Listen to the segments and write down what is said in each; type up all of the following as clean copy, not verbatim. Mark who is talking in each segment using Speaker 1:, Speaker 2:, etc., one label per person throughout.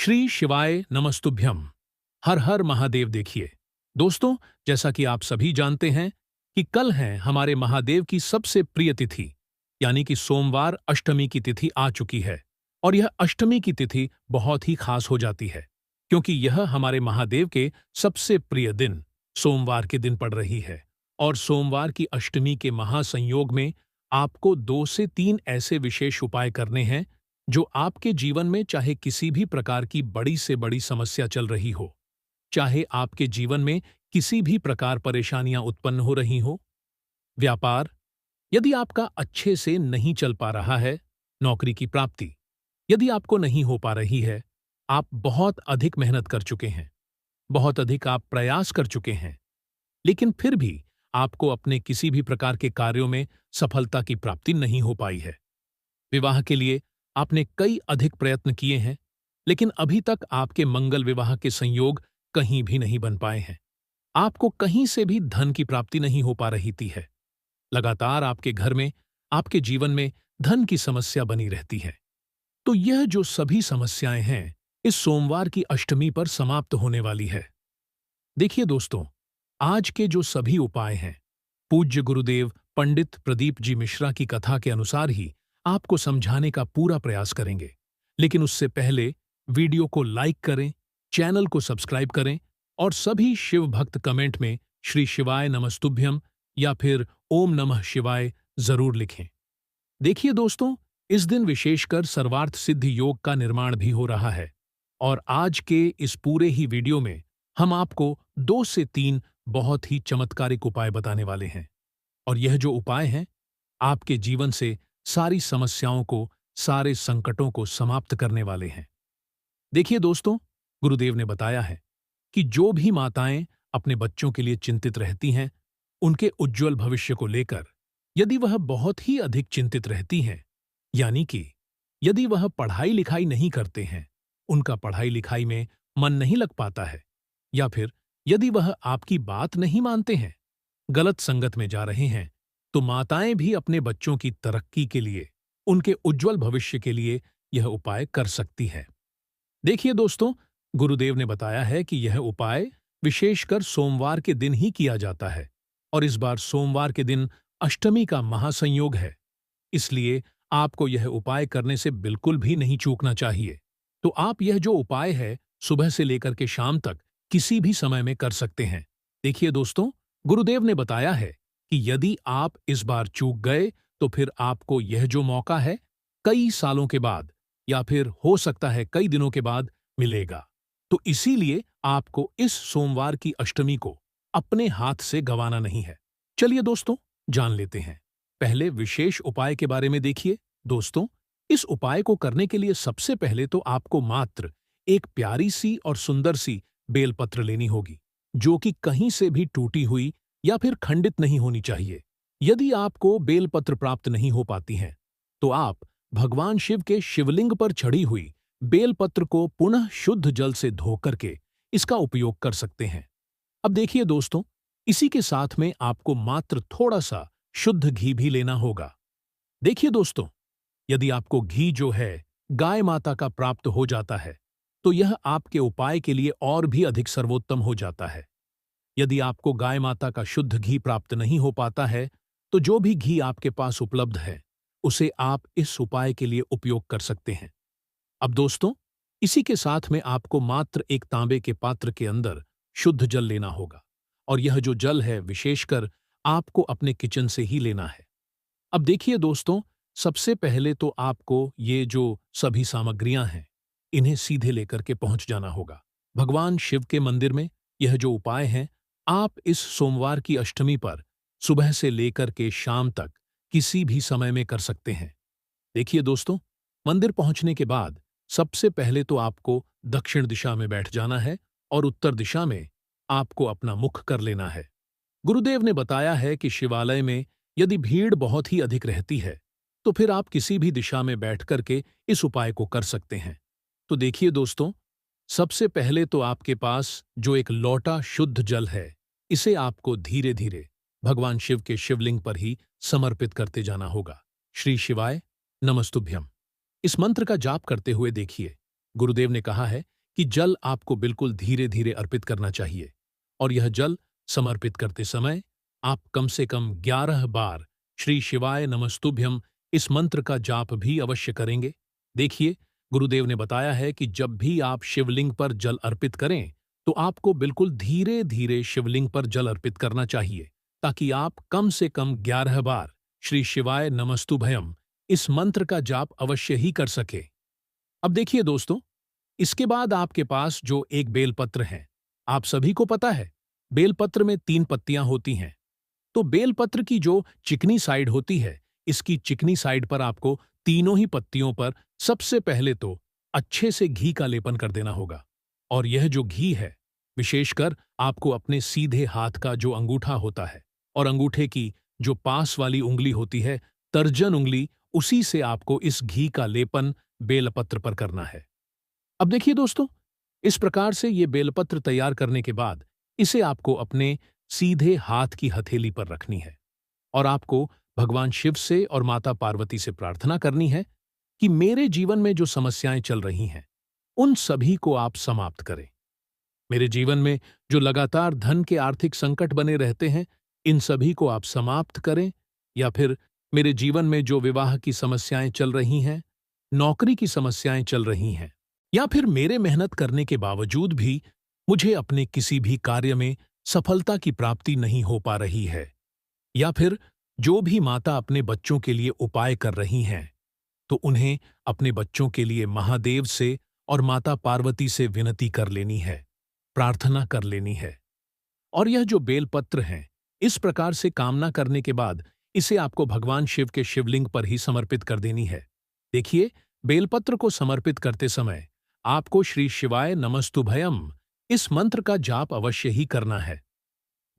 Speaker 1: श्री शिवाय नमस्तुभ्यम। हर हर महादेव। देखिए दोस्तों, जैसा कि आप सभी जानते हैं कि कल है हमारे महादेव की सबसे प्रिय तिथि, यानी कि सोमवार अष्टमी की तिथि आ चुकी है। और यह अष्टमी की तिथि बहुत ही खास हो जाती है, क्योंकि यह हमारे महादेव के सबसे प्रिय दिन सोमवार के दिन पड़ रही है। और सोमवार की अष्टमी के महासंयोग में आपको 2 से 3 ऐसे विशेष उपाय करने हैं जो आपके जीवन में चाहे किसी भी प्रकार की बड़ी से बड़ी समस्या चल रही हो, चाहे आपके जीवन में किसी भी प्रकार परेशानियां उत्पन्न हो रही हो, व्यापार यदि आपका अच्छे से नहीं चल पा रहा है, नौकरी की प्राप्ति यदि आपको नहीं हो पा रही है, आप बहुत अधिक मेहनत कर चुके हैं, बहुत अधिक आप प्रयास कर चुके हैं, लेकिन फिर भी आपको अपने किसी भी प्रकार के कार्यों में सफलता की प्राप्ति नहीं हो पाई है। विवाह के लिए आपने कई अधिक प्रयत्न किए हैं, लेकिन अभी तक आपके मंगल विवाह के संयोग कहीं भी नहीं बन पाए हैं। आपको कहीं से भी धन की प्राप्ति नहीं हो पा रही थी है। लगातार आपके घर में, आपके जीवन में धन की समस्या बनी रहती है। तो यह जो सभी समस्याएं हैं, इस सोमवार की अष्टमी पर समाप्त होने वाली है। देखिए दोस्तों, आज के जो सभी उपाय हैं, पूज्य गुरुदेव पंडित प्रदीप जी मिश्रा की कथा के अनुसार ही आपको समझाने का पूरा प्रयास करेंगे। लेकिन उससे पहले वीडियो को लाइक करें, चैनल को सब्सक्राइब करें और सभी शिव भक्त कमेंट में श्री शिवाय नमस्तुभ्यम या फिर ओम नमः शिवाय जरूर लिखें। देखिए दोस्तों, इस दिन विशेषकर सर्वार्थ सिद्धि योग का निर्माण भी हो रहा है। और आज के इस पूरे ही वीडियो में हम आपको 2 से 3 बहुत ही चमत्कारिक उपाय बताने वाले हैं। और यह जो उपाय हैं, आपके जीवन से सारी समस्याओं को, सारे संकटों को समाप्त करने वाले हैं। देखिए दोस्तों, गुरुदेव ने बताया है कि जो भी माताएं अपने बच्चों के लिए चिंतित रहती हैं, उनके उज्जवल भविष्य को लेकर यदि वह बहुत ही अधिक चिंतित रहती हैं, यानी कि यदि वह पढ़ाई लिखाई नहीं करते हैं, उनका पढ़ाई लिखाई में मन नहीं लग पाता है, या फिर यदि वह आपकी बात नहीं मानते हैं, गलत संगत में जा रहे हैं, तो माताएं भी अपने बच्चों की तरक्की के लिए, उनके उज्जवल भविष्य के लिए यह उपाय कर सकती है। देखिए दोस्तों, गुरुदेव ने बताया है कि यह उपाय विशेषकर सोमवार के दिन ही किया जाता है। और इस बार सोमवार के दिन अष्टमी का महासंयोग है, इसलिए आपको यह उपाय करने से बिल्कुल भी नहीं चूकना चाहिए। तो आप यह जो उपाय है, सुबह से लेकर के शाम तक किसी भी समय में कर सकते हैं। देखिए दोस्तों, गुरुदेव ने बताया है कि यदि आप इस बार चूक गए, तो फिर आपको यह जो मौका है, कई सालों के बाद या फिर हो सकता है कई दिनों के बाद मिलेगा। तो इसीलिए आपको इस सोमवार की अष्टमी को अपने हाथ से गंवाना नहीं है। चलिए दोस्तों, जान लेते हैं। पहले विशेष उपाय के बारे में देखिए। दोस्तों, इस उपाय को करने के लिए सबसे पहले तो आपको मात्र एक प्यारी सी और सुंदर सी बेलपत्र लेनी होगी, जो कि कहीं से भी टूटी हुई या फिर खंडित नहीं होनी चाहिए। यदि आपको बेलपत्र प्राप्त नहीं हो पाती हैं, तो आप भगवान शिव के शिवलिंग पर चढ़ी हुई बेलपत्र को पुनः शुद्ध जल से धो करके इसका उपयोग कर सकते हैं। अब देखिए दोस्तों, इसी के साथ में आपको मात्र थोड़ा सा शुद्ध घी भी लेना होगा। देखिए दोस्तों, यदि आपको घी जो है गाय माता का प्राप्त हो जाता है, तो यह आपके उपाय के लिए और भी अधिक सर्वोत्तम हो जाता है। यदि आपको गाय माता का शुद्ध घी प्राप्त नहीं हो पाता है, तो जो भी घी आपके पास उपलब्ध है, उसे आप इस उपाय के लिए उपयोग कर सकते हैं। अब दोस्तों, इसी के साथ में आपको मात्र एक तांबे के पात्र के अंदर शुद्ध जल लेना होगा। और यह जो जल है, विशेषकर आपको अपने किचन से ही लेना है। अब देखिए दोस्तों, सबसे पहले तो आपको ये जो सभी सामग्रियां हैं, इन्हें सीधे लेकर के पहुंच जाना होगा भगवान शिव के मंदिर में। यह जो उपाय है, आप इस सोमवार की अष्टमी पर सुबह से लेकर के शाम तक किसी भी समय में कर सकते हैं। देखिए दोस्तों, मंदिर पहुंचने के बाद सबसे पहले तो आपको दक्षिण दिशा में बैठ जाना है और उत्तर दिशा में आपको अपना मुख कर लेना है। गुरुदेव ने बताया है कि शिवालय में यदि भीड़ बहुत ही अधिक रहती है, तो फिर आप किसी भी दिशा में बैठ करके इस उपाय को कर सकते हैं। तो देखिए दोस्तों, सबसे पहले तो आपके पास जो एक लोटा शुद्ध जल है, इसे आपको धीरे धीरे भगवान शिव के शिवलिंग पर ही समर्पित करते जाना होगा। श्री शिवाय नमस्तुभ्यम इस मंत्र का जाप करते हुए देखिए गुरुदेव ने कहा है कि जल आपको बिल्कुल धीरे धीरे अर्पित करना चाहिए, और यह जल समर्पित करते समय आप कम से कम 11 बार श्री शिवाय नमस्तुभ्यम इस मंत्र का जाप भी अवश्य करेंगे। देखिए, गुरुदेव ने बताया है कि जब भी आप शिवलिंग पर जल अर्पित करें तो आपको बिल्कुल धीरे धीरे शिवलिंग पर जल अर्पित करना चाहिए, ताकि आप कम से कम 11 बार श्री शिवाय नमस्तुभयम इस मंत्र का जाप अवश्य ही कर सके। अब देखिए दोस्तों, इसके बाद आपके पास जो एक बेलपत्र है, आप सभी को पता है बेलपत्र में 3 पत्तियां होती हैं। तो बेलपत्र की जो चिकनी साइड होती है, इसकी चिकनी साइड पर आपको तीनों ही पत्तियों पर सबसे पहले तो अच्छे से घी का लेपन कर देना होगा। और यह जो घी है, विशेषकर आपको अपने सीधे हाथ का जो अंगूठा होता है और अंगूठे की जो पास वाली उंगली होती है, तर्जन उंगली, उसी से आपको इस घी का लेपन बेलपत्र पर करना है। अब देखिए दोस्तों, इस प्रकार से ये बेलपत्र तैयार करने के बाद इसे आपको अपने सीधे हाथ की हथेली पर रखनी है, और आपको भगवान शिव से और माता पार्वती से प्रार्थना करनी है कि मेरे जीवन में जो समस्याएं चल रही हैं, उन सभी को आप समाप्त करें। मेरे जीवन में जो लगातार धन के आर्थिक संकट बने रहते हैं, इन सभी को आप समाप्त करें। या फिर मेरे जीवन में जो विवाह की समस्याएं चल रही हैं, नौकरी की समस्याएं चल रही हैं, या फिर मेरे मेहनत करने के बावजूद भी मुझे अपने किसी भी कार्य में सफलता की प्राप्ति नहीं हो पा रही है, या फिर जो भी माता अपने बच्चों के लिए उपाय कर रही हैं, तो उन्हें अपने बच्चों के लिए महादेव से और माता पार्वती से विनती कर लेनी है, प्रार्थना कर लेनी है। और यह जो बेलपत्र हैं, इस प्रकार से कामना करने के बाद इसे आपको भगवान शिव के शिवलिंग पर ही समर्पित कर देनी है। देखिए, बेलपत्र को समर्पित करते समय आपको श्री शिवाय नमस्तुभयम इस मंत्र का जाप अवश्य ही करना है।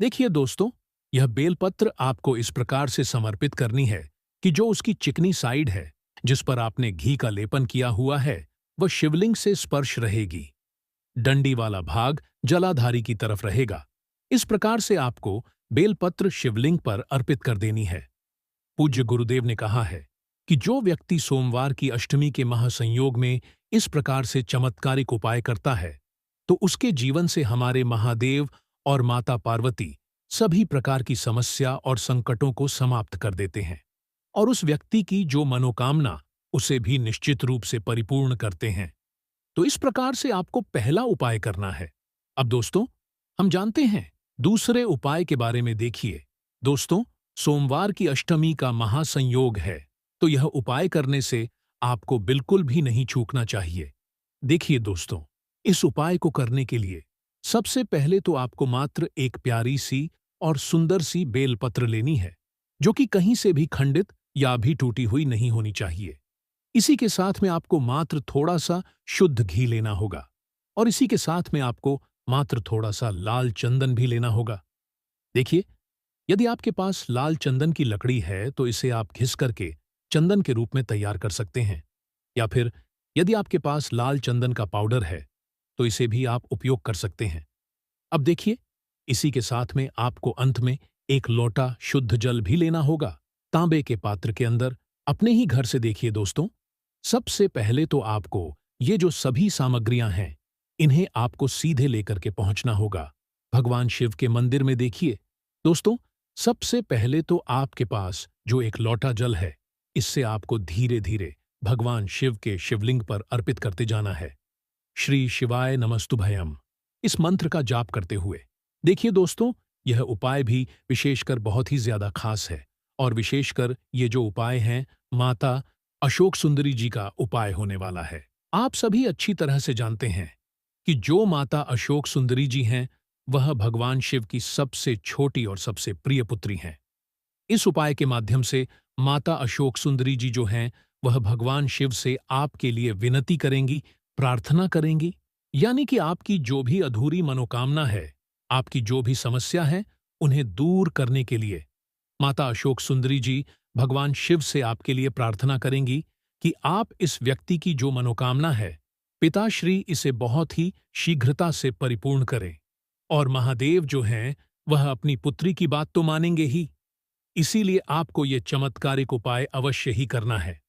Speaker 1: देखिए दोस्तों, यह बेलपत्र आपको इस प्रकार से समर्पित करनी है कि जो उसकी चिकनी साइड है, जिस पर आपने घी का लेपन किया हुआ है, वह शिवलिंग से स्पर्श रहेगी। डंडी वाला भाग जलाधारी की तरफ रहेगा। इस प्रकार से आपको बेलपत्र शिवलिंग पर अर्पित कर देनी है। पूज्य गुरुदेव ने कहा है कि जो व्यक्ति सोमवार की अष्टमी के महासंयोग में इस प्रकार से चमत्कारिक उपाय करता है, तो उसके जीवन से हमारे महादेव और माता पार्वती सभी प्रकार की समस्या और संकटों को समाप्त कर देते हैं, और उस व्यक्ति की जो मनोकामना उसे भी निश्चित रूप से परिपूर्ण करते हैं। तो इस प्रकार से आपको पहला उपाय करना है। अब दोस्तों, हम जानते हैं दूसरे उपाय के बारे में। देखिए दोस्तों, सोमवार की अष्टमी का महासंयोग है, तो यह उपाय करने से आपको बिल्कुल भी नहीं चूकना चाहिए। देखिए दोस्तों, इस उपाय को करने के लिए सबसे पहले तो आपको मात्र एक प्यारी सी और सुंदर सी बेलपत्र लेनी है, जो कि कहीं से भी खंडित या भी टूटी हुई नहीं होनी चाहिए। इसी के साथ में आपको मात्र थोड़ा सा शुद्ध घी लेना होगा, और इसी के साथ में आपको मात्र थोड़ा सा लाल चंदन भी लेना होगा। देखिए, यदि आपके पास लाल चंदन की लकड़ी है तो इसे आप घिस करके चंदन के रूप में तैयार कर सकते हैं, या फिर यदि आपके पास लाल चंदन का पाउडर है तो इसे भी आप उपयोग कर सकते हैं। अब देखिए, इसी के साथ में आपको अंत में एक लोटा शुद्ध जल भी लेना होगा, तांबे के पात्र के अंदर। अपने ही घर से देखिए दोस्तों, सबसे पहले तो आपको ये जो सभी सामग्रियां हैं, इन्हें आपको सीधे लेकर के पहुंचना होगा भगवान शिव के मंदिर में। देखिए दोस्तों, सबसे पहले तो आपके पास जो एक लोटा जल है, इससे आपको धीरे धीरे भगवान शिव के शिवलिंग पर अर्पित करते जाना है, श्री शिवाय नमस्तुभयम इस मंत्र का जाप करते हुए। देखिए दोस्तों, यह उपाय भी विशेषकर बहुत ही ज्यादा खास है, और विशेषकर ये जो उपाय हैं, माता अशोक सुंदरी जी का उपाय होने वाला है। आप सभी अच्छी तरह से जानते हैं कि जो माता अशोक सुंदरी जी हैं, वह भगवान शिव की सबसे छोटी और सबसे प्रिय पुत्री हैं। इस उपाय के माध्यम से माता अशोक सुंदरी जी जो हैं, वह भगवान शिव से आपके लिए विनती करेंगी, प्रार्थना करेंगी, यानी कि आपकी जो भी अधूरी मनोकामना है, आपकी जो भी समस्या है, उन्हें दूर करने के लिए माता अशोक सुंदरी जी भगवान शिव से आपके लिए प्रार्थना करेंगी कि आप इस व्यक्ति की जो मनोकामना है, पिताश्री इसे बहुत ही शीघ्रता से परिपूर्ण करें। और महादेव जो हैं, वह अपनी पुत्री की बात तो मानेंगे ही, इसीलिए आपको ये चमत्कारिक उपाय अवश्य ही करना है।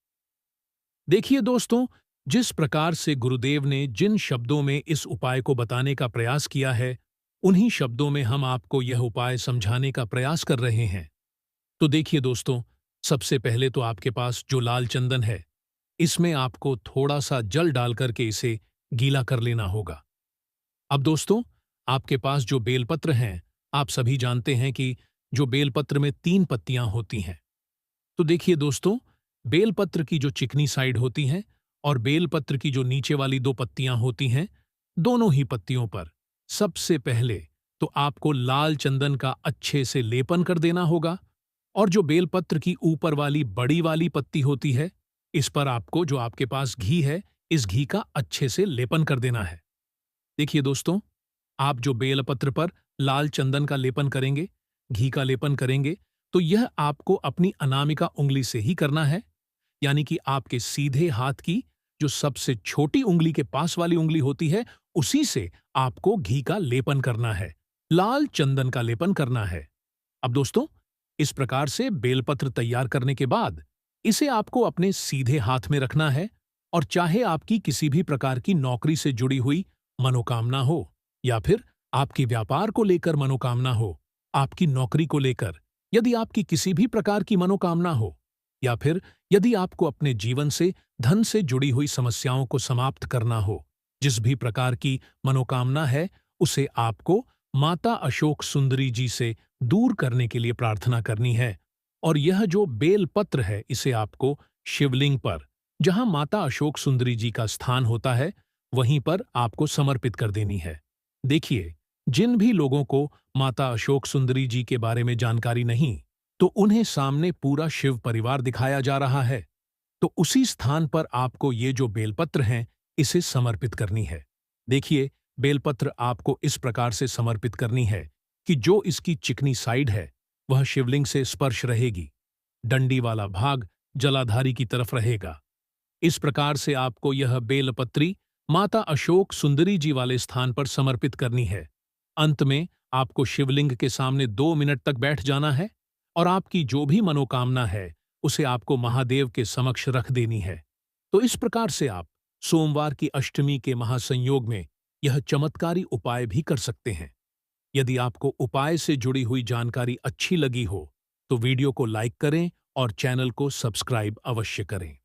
Speaker 1: देखिए दोस्तों, जिस प्रकार से गुरुदेव ने जिन शब्दों में इस उपाय को बताने का प्रयास किया है, उन्हीं शब्दों में हम आपको यह उपाय समझाने का प्रयास कर रहे हैं। तो देखिए दोस्तों, सबसे पहले तो आपके पास जो लाल चंदन है, इसमें आपको थोड़ा सा जल डाल करके इसे गीला कर लेना होगा। अब दोस्तों, आपके पास जो बेलपत्र हैं, आप सभी जानते हैं कि जो बेलपत्र में 3 पत्तियां होती हैं। तो देखिए दोस्तों, बेलपत्र की जो चिकनी साइड होती है और बेलपत्र की जो नीचे वाली 2 पत्तियां होती हैं, दोनों ही पत्तियों पर सबसे पहले तो आपको लाल चंदन का अच्छे से लेपन कर देना होगा। और जो बेलपत्र की ऊपर वाली बड़ी वाली पत्ती होती है, इस पर आपको जो आपके पास घी है, इस घी का अच्छे से लेपन कर देना है। देखिए दोस्तों, आप जो बेलपत्र पर लाल चंदन का लेपन करेंगे, घी का लेपन करेंगे, तो यह आपको अपनी अनामिका उंगली से ही करना है, यानी कि आपके सीधे हाथ की जो सबसे छोटी उंगली के पास वाली उंगली होती है, उसी से आपको घी का लेपन करना है, लाल चंदन का लेपन करना है। अब दोस्तों, इस प्रकार से बेलपत्र तैयार करने के बाद इसे आपको अपने सीधे हाथ में रखना है। और चाहे आपकी किसी भी प्रकार की नौकरी से जुड़ी हुई मनोकामना हो, या फिर आपकी व्यापार को लेकर मनोकामना हो, आपकी नौकरी को लेकर यदि आपकी किसी भी प्रकार की मनोकामना हो, या फिर यदि आपको अपने जीवन से धन से जुड़ी हुई समस्याओं को समाप्त करना हो, जिस भी प्रकार की मनोकामना है, उसे आपको माता अशोक सुंदरी जी से दूर करने के लिए प्रार्थना करनी है। और यह जो बेलपत्र है, इसे आपको शिवलिंग पर, जहां माता अशोक सुंदरी जी का स्थान होता है, वहीं पर आपको समर्पित कर देनी है। देखिए, जिन भी लोगों को माता अशोक सुंदरी जी के बारे में जानकारी नहीं, तो उन्हें सामने पूरा शिव परिवार दिखाया जा रहा है, तो उसी स्थान पर आपको ये जो बेलपत्र हैं, इसे समर्पित करनी है। देखिए, बेलपत्र आपको इस प्रकार से समर्पित करनी है कि जो इसकी चिकनी साइड है, वह शिवलिंग से स्पर्श रहेगी, डंडी वाला भाग जलाधारी की तरफ रहेगा। इस प्रकार से आपको यह बेलपत्री माता अशोक सुंदरी जी वाले स्थान पर समर्पित करनी है। अंत में आपको शिवलिंग के सामने 2 मिनट तक बैठ जाना है और आपकी जो भी मनोकामना है, उसे आपको महादेव के समक्ष रख देनी है। तो इस प्रकार से आप सोमवार की अष्टमी के महासंयोग में यह चमत्कारी उपाय भी कर सकते हैं। यदि आपको उपाय से जुड़ी हुई जानकारी अच्छी लगी हो, तो वीडियो को लाइक करें और चैनल को सब्सक्राइब अवश्य करें।